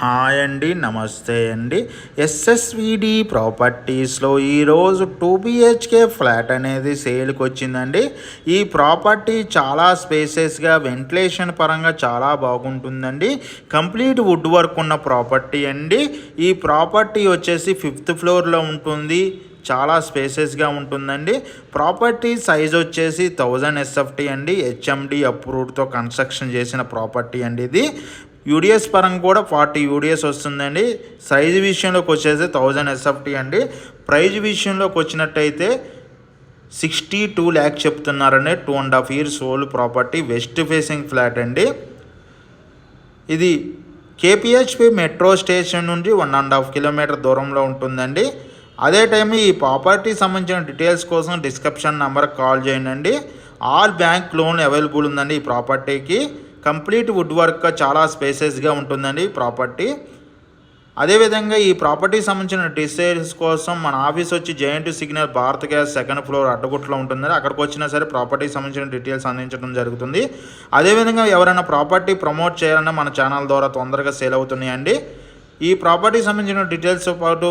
Hi అండి, నమస్తే అండి. ఎస్ఎస్విడి ప్రాపర్టీస్లో ఈరోజు 2 BHK ఫ్లాట్ అనేది సేల్కి వచ్చిందండి. ఈ ప్రాపర్టీ చాలా స్పేసెస్గా వెంటిలేషన్ పరంగా చాలా బాగుంటుందండి. కంప్లీట్ వుడ్ వర్క్ ఉన్న ప్రాపర్టీ అండి. ఈ ప్రాపర్టీ వచ్చేసి 5th ఫ్లోర్లో ఉంటుంది. చాలా స్పేసెస్గా ఉంటుందండి. ప్రాపర్టీ సైజ్ వచ్చేసి 1000 SFT అండి. HMD అప్రూవ్డ్తో కన్స్ట్రక్షన్ చేసిన ప్రాపర్టీ అండి. ఇది యూడిఎస్ పరంగా కూడా 40 యూడిఎస్ వస్తుందండి. సైజు విషయంలోకి వచ్చేసి 1000 SFT అండి. ప్రైజ్ విషయంలోకి వచ్చినట్టయితే 62 lakhs చెప్తున్నారండి. 2.5 years old property, west facing flat అండి. ఇది KPHP మెట్రో స్టేషన్ నుండి 1.5 kilometer దూరంలో ఉంటుందండి. అదే టైం ఈ ప్రాపర్టీ సంబంధించిన డీటెయిల్స్ కోసం డిస్క్రిప్షన్ నెంబర్కి కాల్ చేయండి. ఆల్ బ్యాంక్ లోన్ అవైలబుల్ ఉందండి ఈ ప్రాపర్టీకి. కంప్లీట్ వుడ్ వర్క్, చాలా స్పేసెస్గా ఉంటుందండి ప్రాపర్టీ. అదేవిధంగా ఈ ప్రాపర్టీ సంబంధించిన డీటెయిల్స్ కోసం మన ఆఫీస్ వచ్చి JNT signal, Bharat gas 2nd floor అడ్డగుట్లో ఉంటుందండి. అక్కడికి వచ్చినా సరే ప్రాపర్టీ సంబంధించిన డీటెయిల్స్ అందించడం జరుగుతుంది. అదేవిధంగా ఎవరైనా ప్రాపర్టీ ప్రమోట్ చేయాలన్నా మన ఛానల్ ద్వారా తొందరగా సేల్ అవుతున్నాయండి. ఈ ప్రాపర్టీ సంబంధించిన డీటెయిల్స్తో పాటు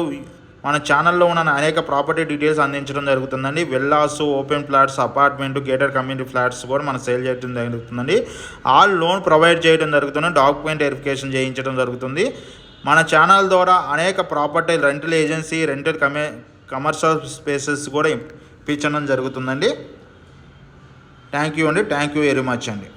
మన ఛానల్లో ఉన్న అనేక ప్రాపర్టీ డీటెయిల్స్ అందించడం జరుగుతుందండి. Villas, open flats, apartment, gated community flats కూడా మనం సేల్ చేయడం జరుగుతుందండి. ఆల్ లోన్ ప్రొవైడ్ చేయడం జరుగుతుంది. డాక్యుమెంట్ వెరిఫికేషన్ చేయించడం జరుగుతుంది. మన ఛానల్ ద్వారా అనేక property rental agency, rental commercial spaces కూడా ఇప్పించడం జరుగుతుందండి. థ్యాంక్ యూ అండి. థ్యాంక్ యూ వెరీ మచ్ అండి.